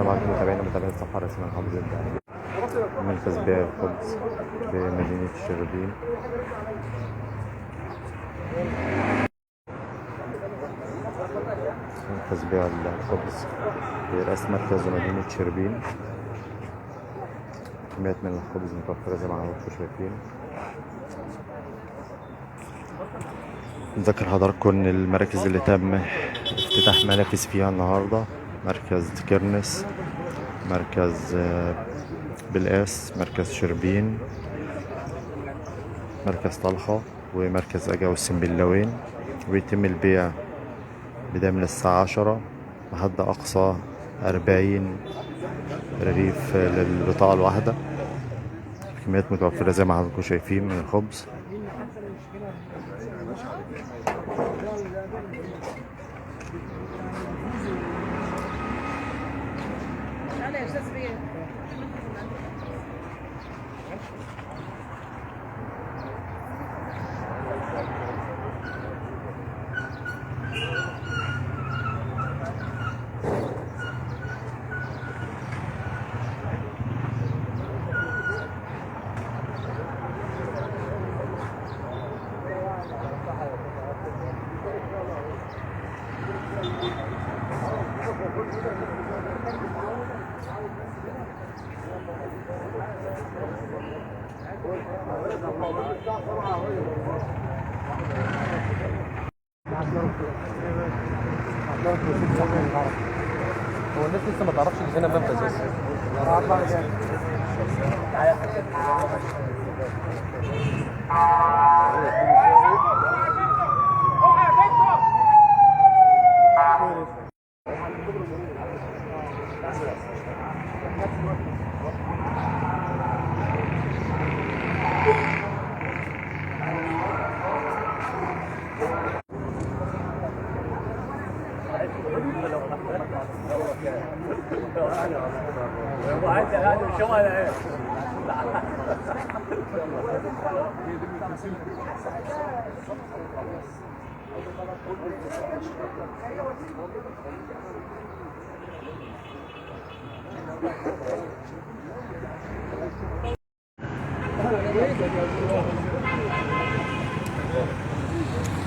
السلام عليكم متابعينا متابعين الصفحة الرسمية محافظة الدقهلية. مركز بيع الخبز في مدينة الشربين. مركز بيع الخبز في رأس مركز مدينة شربين. كميات من الخبز متوفرة زي ما حضراتكم شايفين. نذكر حضراتكم إن المراكز اللي تم افتتاح منافذ فيها النهاردة: مركز كرنس، مركز بالقاس، مركز شربين، مركز طلخة، ومركز أجا والسنبلاوين. ويتم البيع بداية من الساعة 10 لحد أقصى 40 رغيف للبطاقة الواحدة. كميات متوفرة زي ما حضراتكم شايفين من الخبز. هو الناس لسه ما تعرفش ان هنا منفذ بس.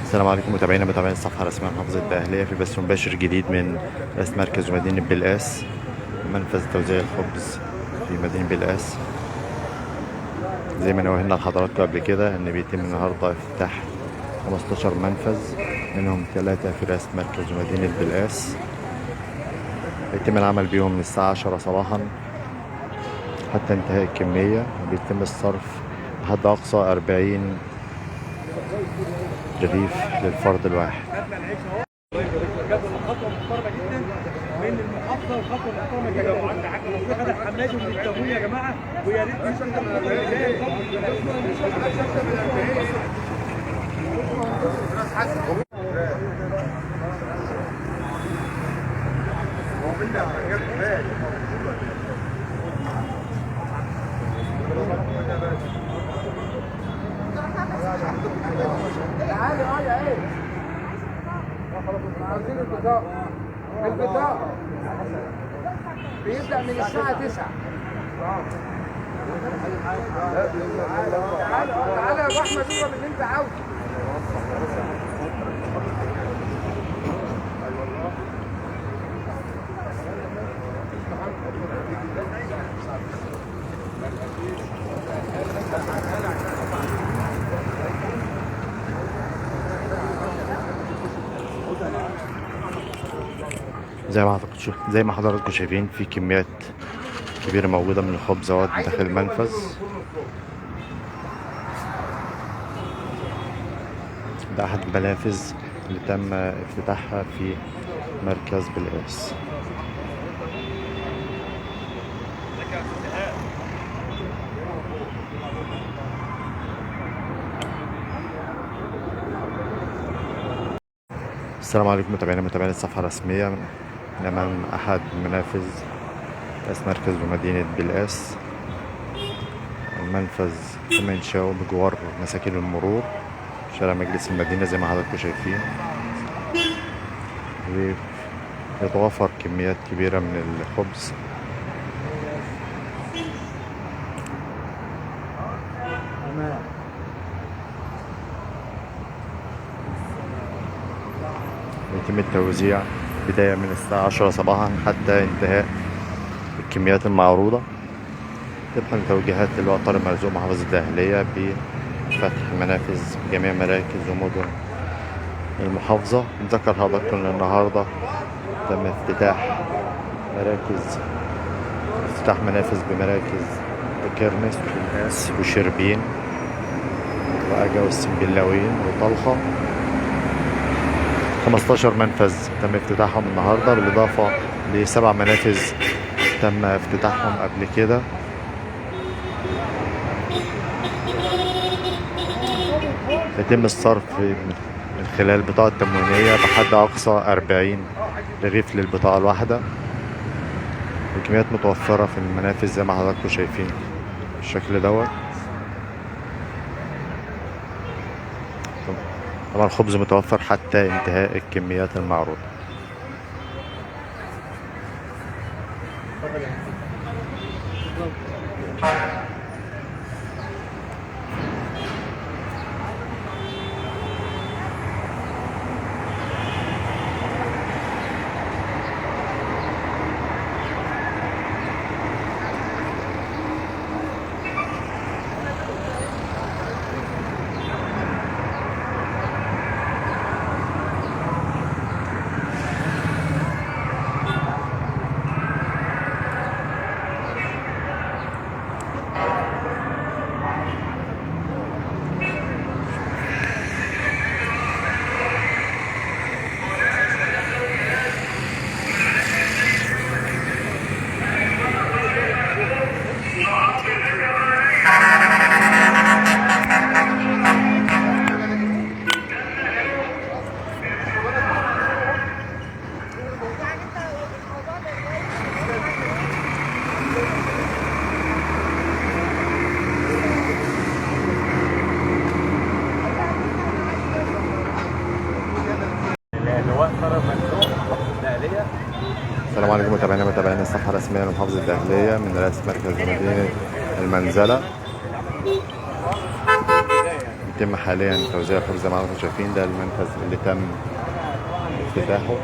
السلام عليكم متابعينا متابعين الصفحة الرسمية محافظة الدقهلية في بث مباشر جديد من رأس مركز مدينة بالقاس، منفذ توزيع الخبز في مدينة بالقاس. زي ما نوهنا لحضراتكم قبل كده ان بيتم النهارده افتتاح 15 منفذ، منهم 3 في رأس مركز مدينة بالقاس. بيتم العمل بيهم من الساعة 10 صباحا حتى انتهاء الكمية، وبيتم الصرف لحد أقصى 40 رغيف للفرد الواحد. خطوه محترمه جدا من المحافظه، وخطوه محترمه جدا. في غدا حمادي من التموين يا جماعه، ويا ريت عاوزين البطاقة. البطاقة بيبدأ من الساعة 9. تعالى يا ابو احمد اضرب اللي انت عاوزه. زي ما حضراتكم شايفين في كميات كبيرة موجودة من الخبزات داخل المنفذ. ده أحد المنافذ اللي تم افتتاحها في مركز بالقاس. السلام عليكم متابعين الصفحة الرسمية من أمام أحد منافذ رأس مركز بمدينة بالقاس. المنفذ تم إنشاؤه بجوار مساكن المرور، شارع مجلس المدينة زي ما حضراتكم شايفين. يتوفر كميات كبيرة من الخبز. يتم التوزيع بداية من الساعة 10 صباحا حتى انتهاء الكميات المعروضة، طبقا لتوجيهات اللواء طارق مرزوق محافظ الدقهلية بفتح المنافذ في جميع مراكز ومدن المحافظة. نذكر حضراتكم ان النهاردة تم افتتاح منافذ بمراكز كرنس والناس وشربين وأجا والسنبلاوين وطلخة. 15 منفذ تم افتتاحهم النهاردة، بالإضافة ل7 منافذ تم افتتاحهم قبل كده. يتم الصرف من خلال البطاقة التموينية بحد أقصى 40 رغيف للبطاقة الواحدة. الكميات متوفرة في المنافذ زي ما حضراتكم شايفين بالشكل دوت. طبعا الخبز متوفر حتى انتهاء الكميات المعروضة. السلام عليكم متابعينا الصفحة الرسمية لمحافظة الدقهلية من رئاسة مركز مدينة المنزلة. يتم حاليا توزيع الخبز زي ما انتم شايفين، ده المنفذ اللي تم افتتاحه.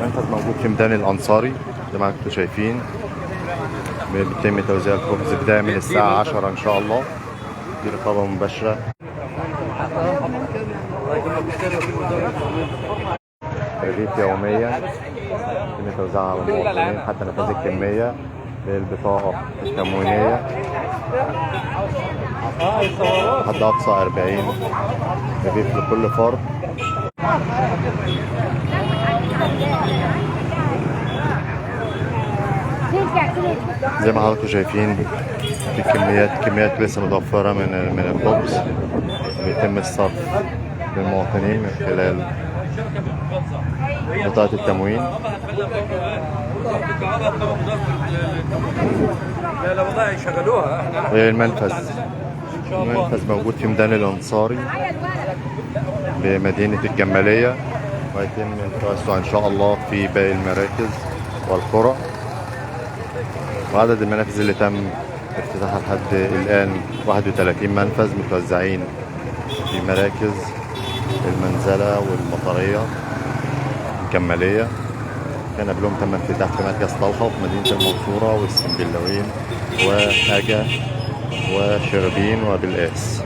المنفذ موجود في ميدان الأنصاري زي ما انتم شايفين. بيتم توزيع الخبز بداية من الساعة 10 إن شاء الله. دي رقابة مباشرة. رغيف يوميا يتم توزيعها على المواطنين حتى نفاذ الكمية للبطاقة التموينية حد أقصى 40 رغيف لكل فرد. زي ما حضراتكم شايفين في كميات لسه متوفرة من الخبز بيتم الصرف للمواطنين من خلال بطاقة التموين. المنفذ موجود في ميدان الأنصاري بمدينة الجمالية، ويتم التوسع إن شاء الله في باقي المراكز والقرى. وعدد المنافذ اللي تم افتتاحها لحد الآن 31 منفذ متوزعين في مراكز المنزلة والمطرية الجمالية. كان قبلهم تم افتتاح في مركز طلخة وفي مدينة المنصورة والسنبلاوين وأجا وشربين وبالقاس.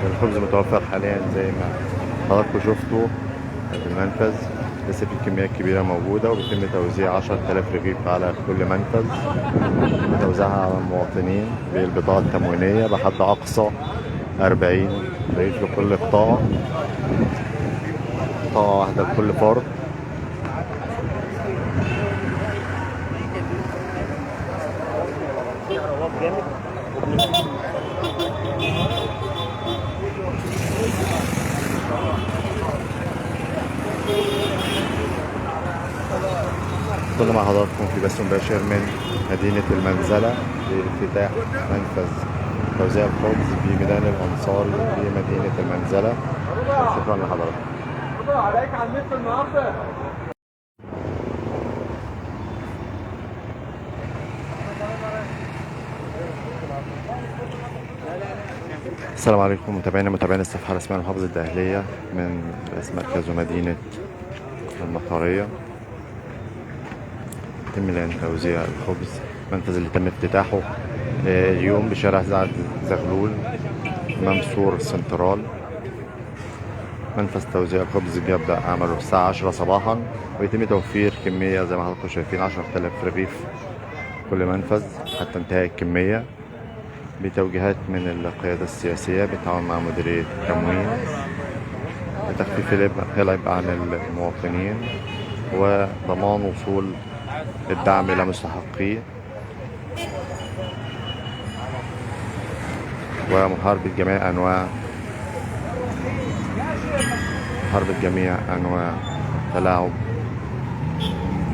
الخبز متوفر حاليا زي ما حضراتكم شفتوا في المنفذ. لسه في كميات كبيرة موجودة، وبيتم توزيع 10,000 رغيف على كل منفذ، توزيعها على المواطنين بالبطاقة التموينية بحد أقصى 40 رغيف لكل قطاع، قطاعة واحدة لكل فرد. كنا مع حضراتكم في بث مباشر من مدينة المنزلة لافتتاح منفذ توزيع الخبز في ميدان الأنصار في مدينة المنزلة. شكرا لحضراتكم. عليك على النت النهارده. السلام عليكم متابعين الصفحة الرسمية لمحافظة الدقهلية من رئيس مركز ومدينة المطرية. يتم الآن توزيع الخبز، المنفذ اللي تم افتتاحه اليوم بشارع سعد زغلول أمام سور السنترال. منفذ توزيع الخبز بيبدأ عمله الساعة 10 صباحا، ويتم توفير كمية زي ما حضراتكم شايفين 10,000 رغيف كل منفذ حتى انتهاء الكمية، بتوجيهات من القيادة السياسية بالتعاون مع مديرية التموين لتخفيف العبء عن المواطنين وضمان وصول الدعم إلى مستحقيه، ومحاربة جميع أنواع التلاعب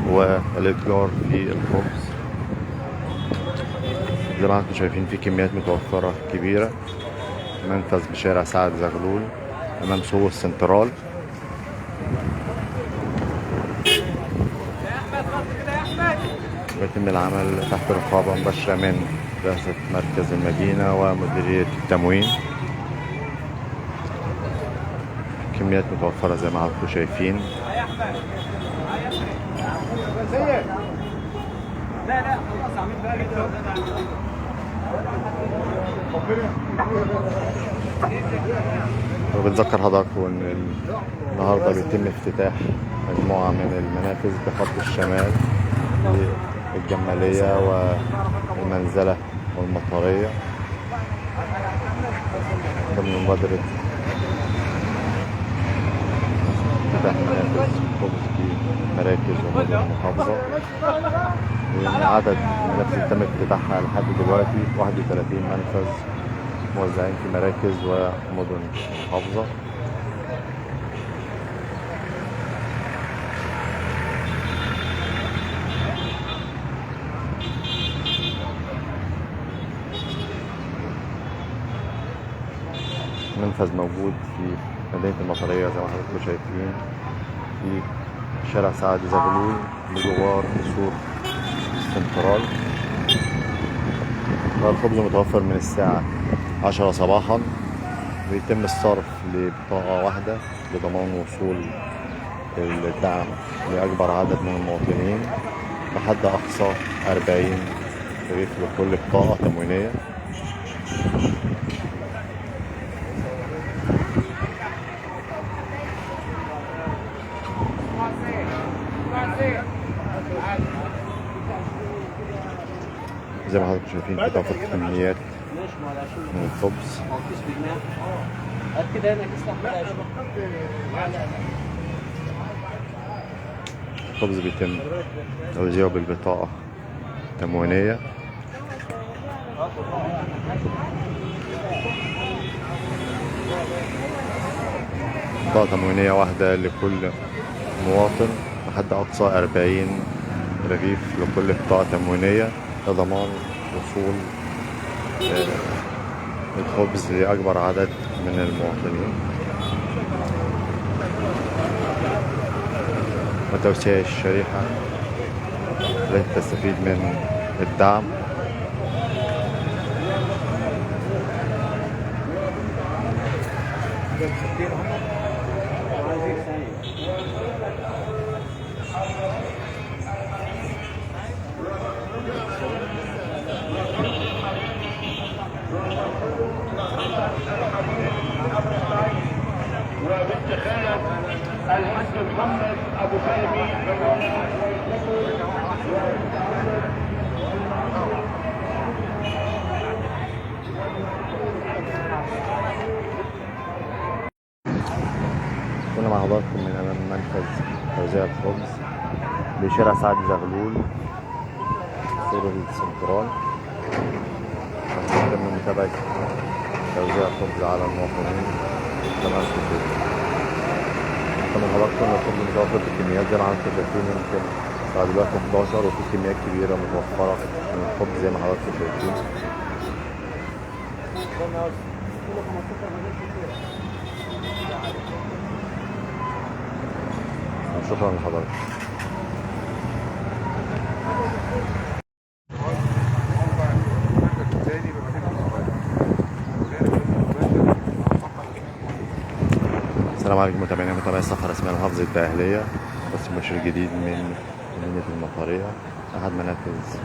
والإتجار في الخبز. زي ما انتم شايفين في كميات متوفرة كبيرة. منفذ بشارع سعد زغلول أمام سور السنترال. ويتم العمل تحت رقابة مباشرة من رئاسة مركز المدينة ومديرية التموين. كميات متوفرة زي ما انتم شايفين. لا خلاص عاملين بقى كده. وبنذكر حضراتكم ان النهارده بيتم افتتاح مجموعة من المنافذ بخط الشمال الجمالية والمنزلة والمطرية ضمن مبادرة افتتاح منافذ خبز في مراكز ومدن المحافظة. عدد المنافذ اللي تم افتتاحها لحد دلوقتي 31 منفذ موزعين في مراكز ومدن المحافظة. منفذ موجود في مدينة المطرية زي ما حضراتكم شايفين في شارع سعد زغلول بجوار سور السنترال. الخبز متوفر من الساعة 10 صباحا، ويتم الصرف لبطاقة واحدة لضمان وصول الدعم لأكبر عدد من المواطنين بحد أقصى 40 رغيف لكل بطاقة تموينية. زي ما حضراتكم شايفين في توفر كميات من الخبز. الخبز بيتم توزيعه بالبطاقة التموينية. بطاقة تموينية واحدة لكل مواطن بحد أقصى 40 رغيف لكل بطاقة تموينية لضمان وصول الخبز لأكبر عدد من المواطنين وتوسيع الشريحة التي تستفيد من الدعم. الحاج محمد ابو فهمي. كنا مع حضراتكم من أمام منفذ توزيع الخبز بشارع سعد زغلول سور السنترال. هنتم متابعة توزيع الخبز على المواطنين تمام كده. طبعا حضراتكم الخبز متوفر بكميات زي ما انتم شايفين، يمكن بعد دلوقتي 11 وفي كميات كبيرة متوفرة من الخبز زي ما حضراتكم شايفين. شكرا لحضرتك. السلام عليكم متابعينا متابعي الصفحة الرسمية لمحافظة الدقهلية. بس مباشر جديد من مدينة المطرية، أحد منافذ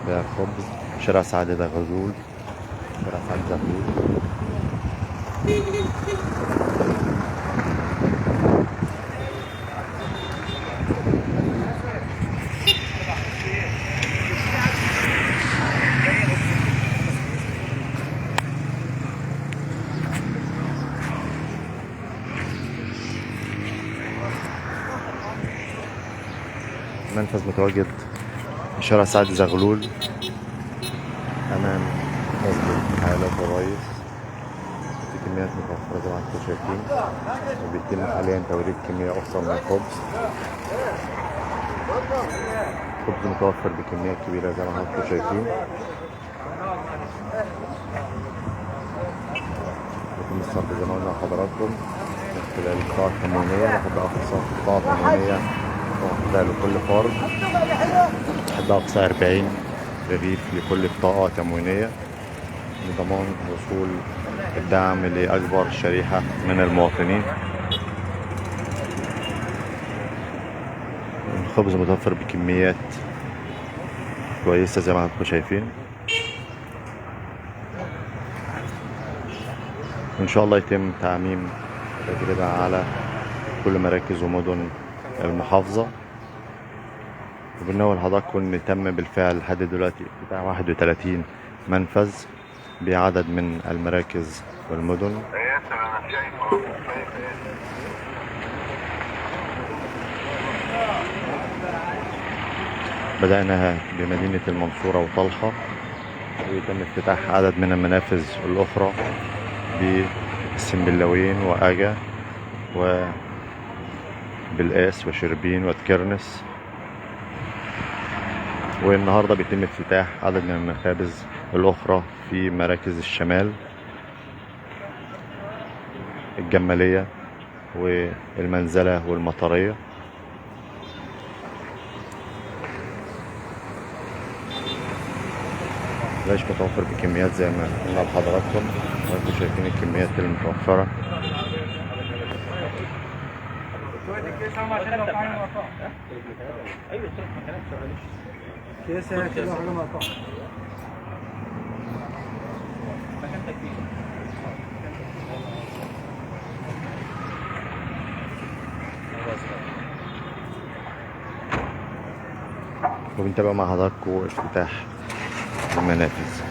بيع الخبز شارع سعد زغلول. شارع سعد زغلول. منفذ متواجد في شارع سعد زغلول أمام مسجد حيالات الرئيس. في كميات متوفرة زي ما انتم شايفين، وبيتم حاليا توريد كمية أخرى من الخبز. خبز متوفر بكميات كبيرة زي ما انتم شايفين. يتم الصرف زي ما قلنا لحضراتكم من خلال البطاقة التموينية. ناخد أقصى بطاقة تموينية واحدة لكل فرد، حد أقصى 40 رغيف لكل بطاقة تموينية لضمان وصول الدعم لأكبر شريحة من المواطنين. الخبز متوفر بكميات كويسة زي ما انتم شايفين. وإن شاء الله يتم تعميم التجربة على كل مراكز ومدن المحافظة. وبنقول لحضراتكم إن تم بالفعل لحد دلوقتي بتاع 31 منفذ بعدد من المراكز والمدن. بدأناها بمدينة المنصورة وطلحة، ويتم افتتاح عدد من المنافذ الأخرى بالسنبلاوين وآجا وبالقاس وشربين وتكرنس. والنهارده بيتم افتتاح عدد من المخابز الأخرى في مراكز الشمال، الجمالية والمنزلة والمطرية. العيش متوفر بكميات زي ما قلنا لحضراتكم، وانتم شايفين الكميات المتوفرة. وبنتابع مع حضراتكم افتتاح المنافذ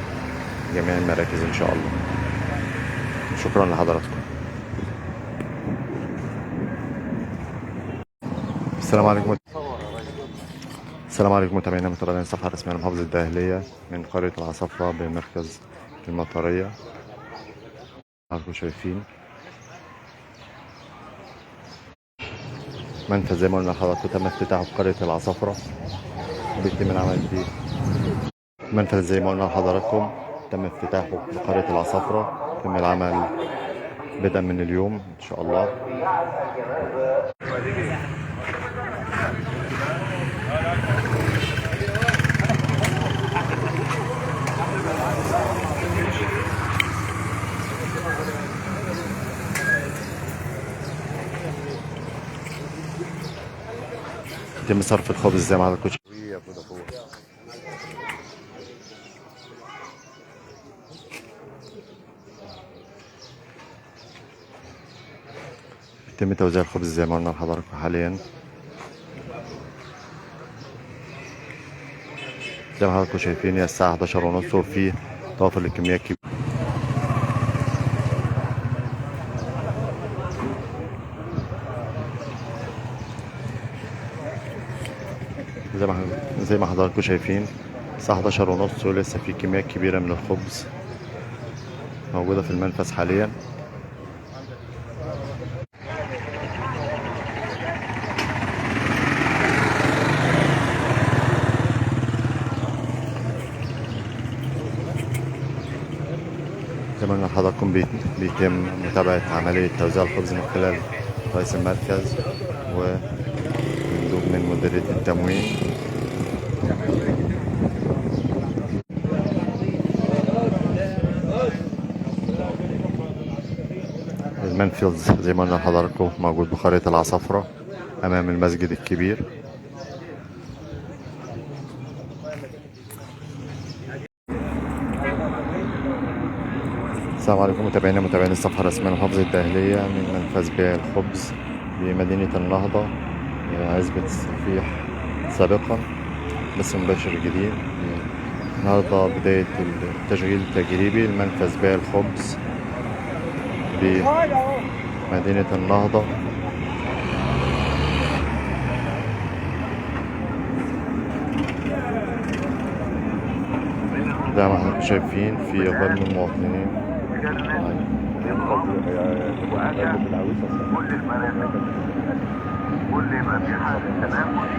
جميع المراكز ان شاء الله. شكرا لحضراتكم. السلام عليكم. السلام عليكم متابعينا متابعين الصفحة الرسمية لمحافظة الدقهلية من قرية العصافرة بمركز المطرية. حضراتكم شايفين منفذ زي ما قلنا لحضراتكم تم افتتاحه في قرية العصافرة، وبيتم العمل فيه. منفذ زي ما قلنا لحضراتكم تم افتتاحه في قرية العصافرة، يتم العمل بدءا من اليوم ان شاء الله. يتم صرف الخبز زي ما حضراتكم شايفين. يتم توزيع الخبز زي ما قلنا لحضراتكم حاليا. زي ما حضراتكم شايفين هي الساعة 11:30 وفي توافر لكميات كبيرة. زي ما حضراتكم شايفين الساعة 11:30 ولسه في كميات كبيرة من الخبز موجودة في المنفذ حاليا. زي ما قلنا لحضراتكم بيتم متابعة عملية توزيع الخبز من خلال رئيس المركز ومندوب من مديرية التموين. المنفذ زي ما قلنا لحضراتكم موجود بقرية العصافرة أمام المسجد الكبير. السلام عليكم متابعين الصفحة الرسمية لمحافظة الدقهلية من منفذ بيع الخبز بمدينة النهضة عزبة الصفيح سابقا، بس مباشر جديد. النهاردة بداية التشغيل التجريبي لمنفذ بيع الخبز بمدينة النهضة. زي ما احنا شايفين في إقبال من المواطنين. كل ما في حال التنامل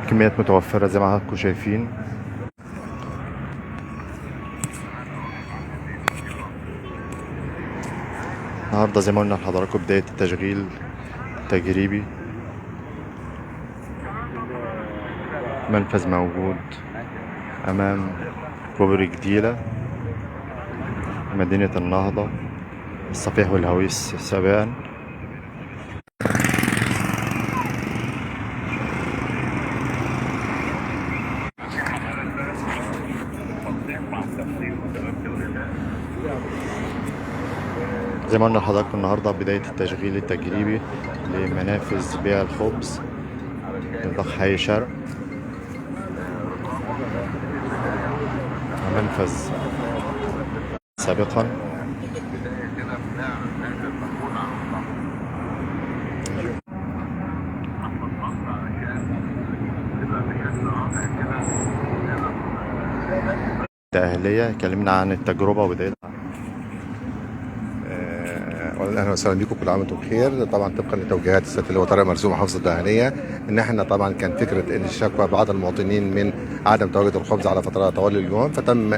كميات متوفرة زي ما حضراتكم شايفين. النهارده زي ما قلنا لحضراتكم بداية التشغيل التجريبي. منفذ موجود أمام كوبري جديلة مدينة النهضة الصفيح والهويس سابقا. زي ما قلنا لحضراتكم النهارده بداية التشغيل التجريبي لمنافذ بيع الخبز نطاق حي شرق. منفذ سابقا الدقهلية. اتكلمنا عن التجربة وبدايتها. اهلا وسهلا بكم، كل عام وانتم بخير. طبعا طبقا لتوجيهات السيد اللواء طارق مرزوق محافظه الدقهليه ان احنا طبعا كان فكره ان الشكوى بعض المواطنين من عدم تواجد الخبز على فترات طوال اليوم، فتم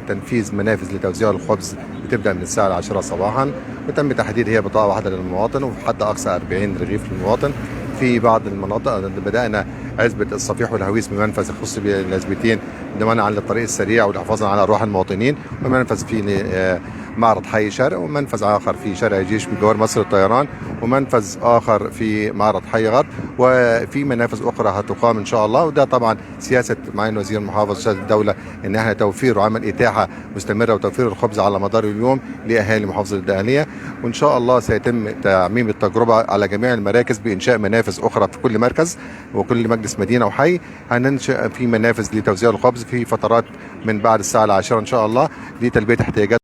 تنفيذ منافذ لتوزيع الخبز بتبدا من الساعه 10 صباحا، وتم تحديد هي بطاقه واحده للمواطن وحد اقصى 40 رغيف للمواطن. في بعض المناطق بدانا عزبه الصفيح والهويس بمنفذ يخص بالعزبتين منعا للطريق السريع والحفاظا على ارواح المواطنين، ومنفذ في معرض حي شرق، ومنفذ اخر في شارع الجيش بجوار مصر الطيران، ومنفذ اخر في معرض حي غرب، وفي منافذ اخرى هتقام ان شاء الله. وده طبعا سياسه معالي وزير المحافظه سياده الدوله ان احنا توفير وعمل اتاحه مستمره وتوفير الخبز على مدار اليوم لاهالي محافظه الدقهليه. وان شاء الله سيتم تعميم التجربه على جميع المراكز بانشاء منافذ اخرى في كل مركز وكل مجلس مدينه وحي. هننشئ في منافذ لتوزيع الخبز في فترات من بعد الساعه 10 ان شاء الله لتلبيه احتياجات.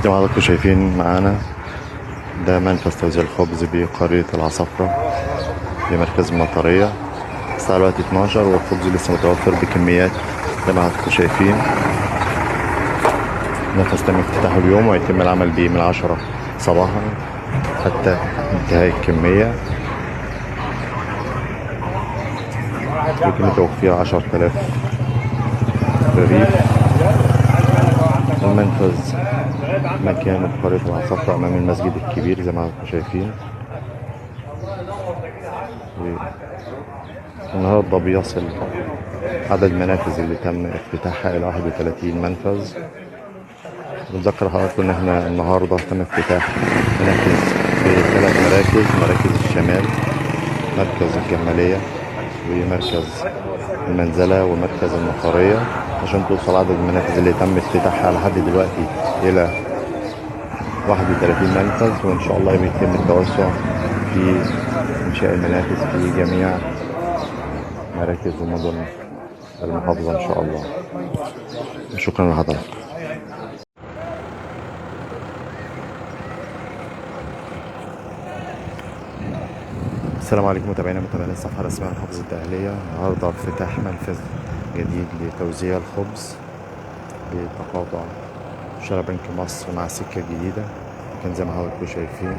زي ما حضراتكم شايفين معانا ده منفذ توزيع الخبز بقرية العصافرة بمركز المطرية. الساعة دلوقتي 12 والخبز لسه متوفر بكميات زي ما حضراتكم شايفين. نفذ تم افتتاحه اليوم ويتم العمل به من 10 صباحا حتى انتهاء الكمية. يتم توفير 10,000 رغيف. المنفذ مكانه في قرية العصافرة أمام المسجد الكبير زي ما انتم شايفين. النهارده بيصل عدد المنافذ اللي تم افتتاحها إلى 31 منفذ. بنذكر حضراتكم إن احنا النهارده تم افتتاح منافذ في 3 مراكز: مراكز الشمال، مركز الجمالية، ومركز المنزلة، ومركز المطرية، عشان توصل عدد المنافذ اللي تم افتتاحها لحد دلوقتي إلى 31 منفذ. وإن شاء الله بيتم التوسع في إنشاء المنافذ في جميع مراكز ومدن المحافظة إن شاء الله. شكرا لحضرتك. السلام عليكم متابعينا الصفحة الرسمية لمحافظة الدقهلية. النهاردة افتتاح منفذ جديد لتوزيع الخبز بتقاطع شارع بنك مصر مع السكة الجديدة. كان زي ما حضراتكم شايفين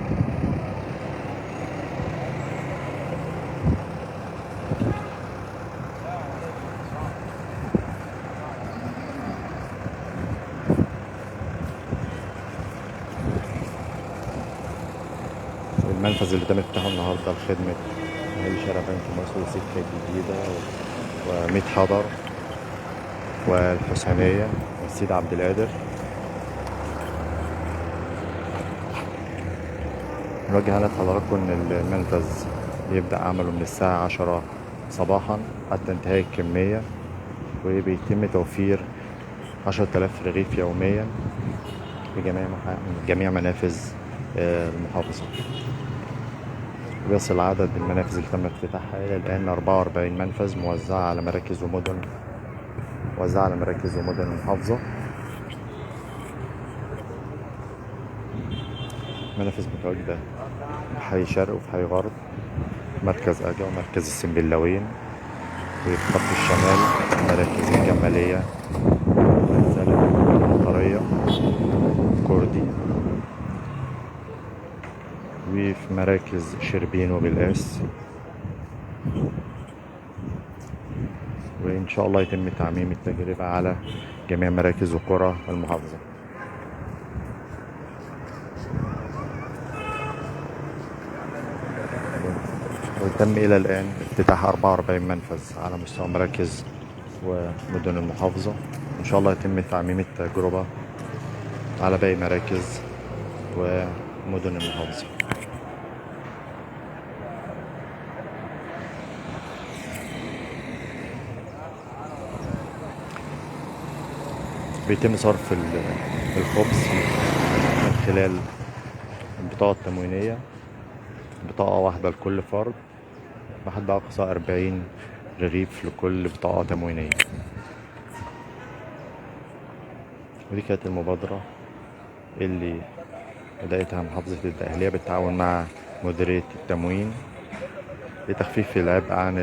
المنفذ اللي تم افتتاحه النهارده لخدمة أهالي شارع بنك مصر والسكة الجديدة وميت حضر والحسينية والسيد عبد القادر. نوجه على حضراتكم إن المنفذ بيبدأ عمله من الساعة 10 صباحا حتى انتهاء الكمية، وبيتم توفير 10,000 رغيف يوميا في جميع منافذ المحافظة. ويصل عدد المنافذ اللي تم افتتاحها إلى الآن 44 منفذ موزعة على مراكز ومدن المحافظة. منافذ متواجدة في حي شرق وفي حي غرب، مركز أجا ومركز السنبلاوين، وفي خط الشمال مراكز الجمالية، منزلة، المطرية، كردي، وفي مراكز شربين وبالقاس. وإن شاء الله يتم تعميم التجربة على جميع مراكز وقرى المحافظة. وتم إلى الآن افتتاح 44 منفذ على مستوى مراكز ومدن المحافظة. إن شاء الله يتم تعميم التجربة على باقي مراكز ومدن المحافظة. بيتم صرف الخبز من خلال البطاقة التموينية، بطاقة واحدة لكل فرد، بحد أقصى 40 رغيف لكل بطاقة تموينية. ودي كانت المبادرة اللي بدأتها محافظة الدقهلية بالتعاون مع مديرية التموين لتخفيف العبء عن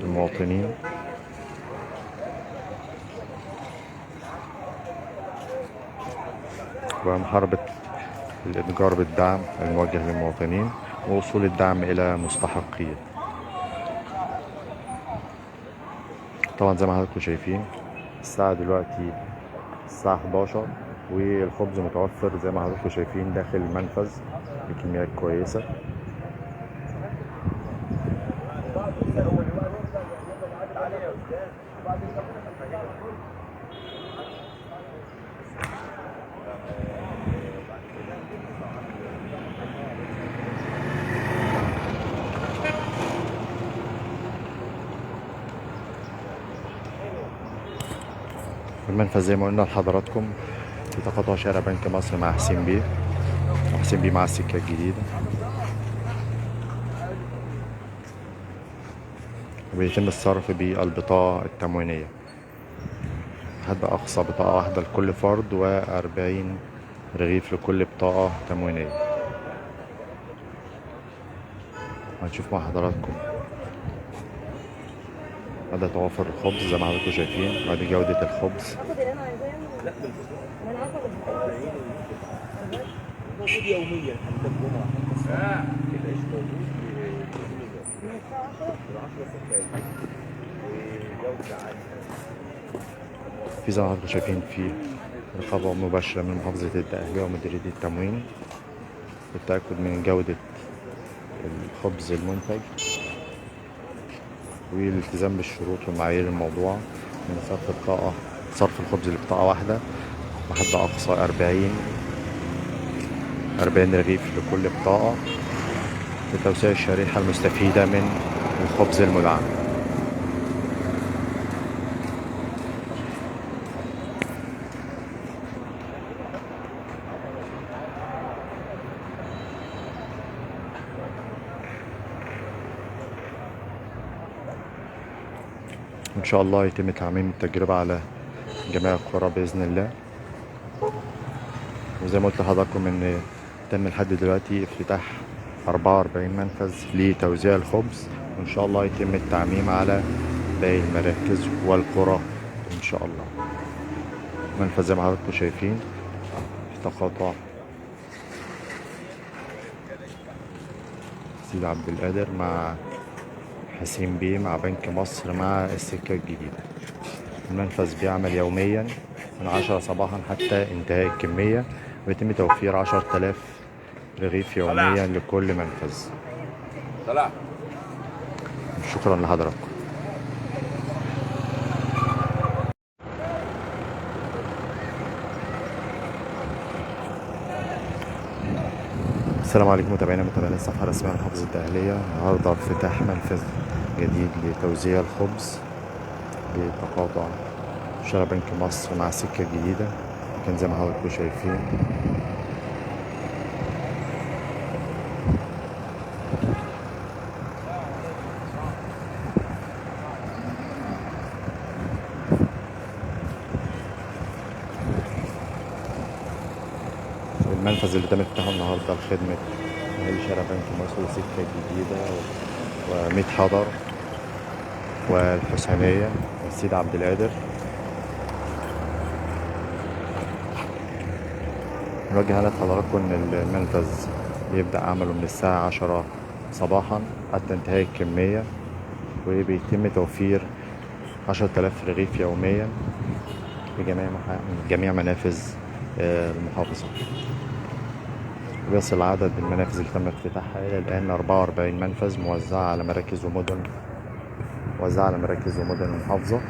المواطنين ومحاربة الإتجار بالدعم الموجه للمواطنين ووصول الدعم إلى مستحقيه. طبعا زي ما حضراتكم شايفين الساعة دلوقتي الساعة 11 والخبز متوفر زي ما حضراتكم شايفين داخل المنفذ بكميات كويسة. المنفذ زي ما قلنا لحضراتكم في تقاطع شارع بنك مصر مع حسين بيه، وحسين بيه مع السكة الجديدة. وبيتم الصرف بالبطاقة التموينية، حد أقصى بطاقة واحدة لكل فرد و40 رغيف لكل بطاقة تموينية. هنشوف مع حضراتكم مدى توافر الخبز زي ما حضراتكم شايفين، وادي جودة الخبز. موجود يوميا حتى الجمعة حتى الصبح العيش موجود وجودة عالية. في زي ما حضراتكم شايفين في رقابة مباشرة من محافظة الدقهلية ومديرية التموين للتأكد من جودة الخبز المنتج والالتزام بالشروط والمعايير الموضوعة من صرف الخبز لبطاقة واحدة بحد أقصى 40 رغيف لكل بطاقة لتوسيع الشريحة المستفيدة من الخبز المدعم. إن شاء الله يتم تعميم التجربة على جميع القرى بإذن الله. وزي ما قلت لحضراتكم إن تم لحد دلوقتي افتتاح 44 منفذ لتوزيع الخبز، وإن شاء الله يتم التعميم على باقي المراكز والقرى إن شاء الله. منفذ زي ما حضراتكم شايفين في تقاطع سيد عبد القادر مع حسين بيه مع بنك مصر مع السكة الجديدة. المنفذ بيعمل يوميا من 10 صباحا حتى انتهاء الكمية، ويتم توفير 10,000 رغيف يوميا لكل منفذ. شكرا لحضراتكم. السلام عليكم متابعينا الصفحة الرسمية لمحافظة الدقهلية. النهارده افتتاح منفذ جديد لتوزيع الخبز بتقاطع شارع بنك مصر مع السكة الجديدة. كان زي ما حضراتكم شايفين المنفذ اللي تم افتتاحه النهارده لخدمة أهالي شارع بنك مصر والسكة الجديدة وميت حضر والحسينية والسيد عبد القادر. نوجه على حضراتكم إن المنفذ بيبدأ عمله من الساعة 10 صباحا حتى انتهاء الكمية، وبيتم توفير 10,000 رغيف يوميا في جميع منافذ المحافظة. ويصل عدد المنافذ اللي تم افتتاحها إلى الآن 44 منفذ موزعة على مراكز ومدن المحافظة.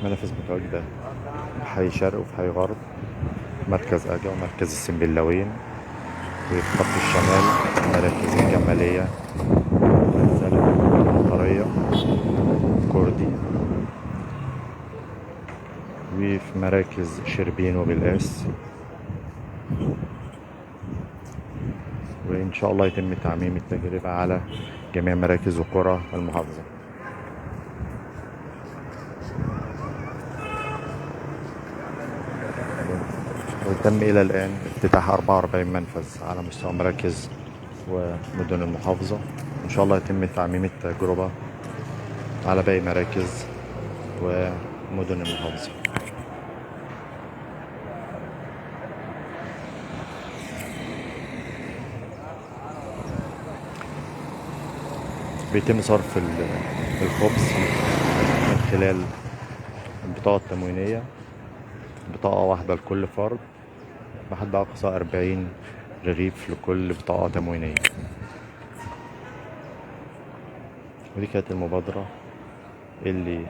منافذ متواجدة في حي شرق وفي حي غرب، مركز أجا ومركز السنبلاوين، وفي خط الشمال مراكز الجمالية المطرية كردي، وفي مراكز شربين وبالقاس. وإن شاء الله يتم تعميم التجربة على جميع مراكز وقرى المحافظة. وتم إلى الآن افتتاح 44 منفذ على مستوى مراكز ومدن المحافظة. إن شاء الله يتم تعميم التجربة على باقي مراكز ومدن المحافظة. بيتم صرف الخبز من خلال البطاقة التموينية، بطاقة واحدة لكل فرد بحد أقصى 40 رغيف لكل بطاقة تموينية. ودي كانت المبادرة اللي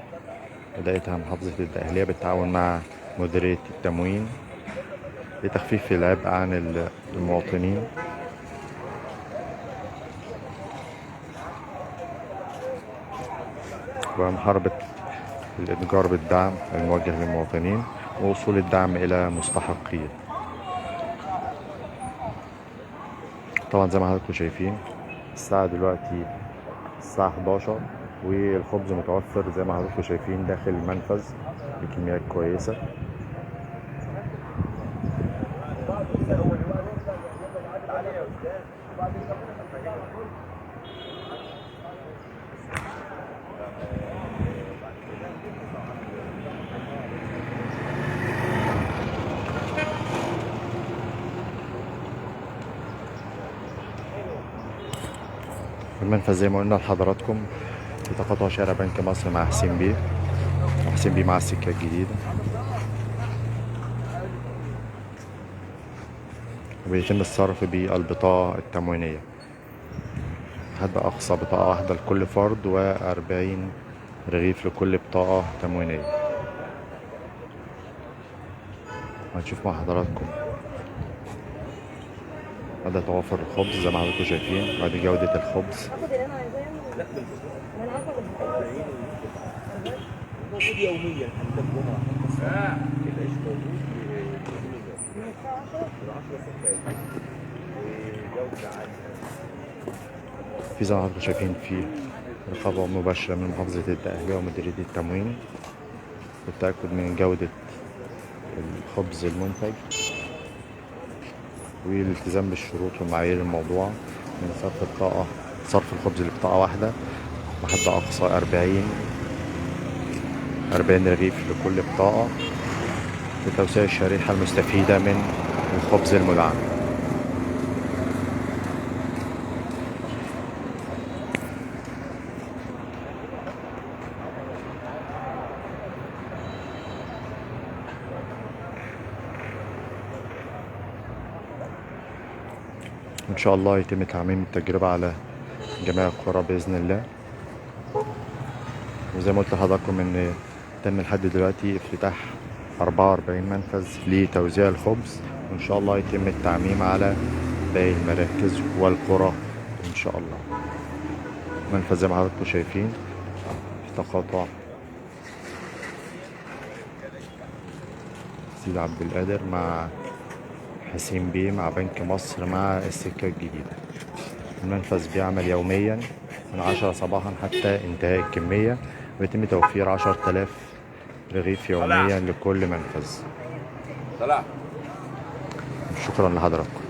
بدأتها محافظة الدقهلية بالتعاون مع مديرية التموين لتخفيف العبء عن المواطنين ومحاربة الإتجار بالدعم الموجه للمواطنين ووصول الدعم إلى مستحقيه. طبعا زي ما حضراتكم شايفين الساعة دلوقتي الساعة 11 والخبز متوفر زي ما حضراتكم شايفين داخل المنفذ بكميات كويسة. المنفذ زي ما قلنا لحضراتكم في تقاطع شارع بنك مصر مع حسين بيه وحسين بيه مع السكة الجديدة، وبيتم الصرف بالبطاقة التموينية حد أقصى بطاقة واحدة لكل فرد و40 رغيف لكل بطاقة تموينية. هنشوف مع حضراتكم مدى توافر الخبز زي ما حضراتكم شايفين، وادي جودة الخبز. موجود يوميا حتى الجمعه حتى الساعه العيش موجود من 10 صفات وجوده عاليه. في زي ما حضراتكم شايفين في رقابة مباشرة من محافظة الدقهلية ومديرية التموين للتأكد من جودة الخبز المنتج والالتزام بالشروط والمعايير الموضوعة من صرف الخبز لبطاقة واحدة وحد أقصى 40 رغيف لكل بطاقة لتوسيع الشريحة المستفيدة من الخبز المدعم. إن شاء الله يتم تعميم التجربة على جميع القرى بإذن الله. وزي ما قلت لحضراتكم إن تم لحد دلوقتي افتتاح 44 منفذ لتوزيع الخبز، وإن شاء الله يتم التعميم على باقي المراكز والقرى إن شاء الله. منفذ زي ما حضراتكم شايفين في تقاطع سيد عبد القادر مع حسين بيه مع بنك مصر مع السكة الجديدة. المنفذ بيعمل يوميا من 10 صباحا حتى انتهاء الكمية، ويتم توفير 10,000 رغيف يوميا لكل منفذ. شكرا لحضراتكم.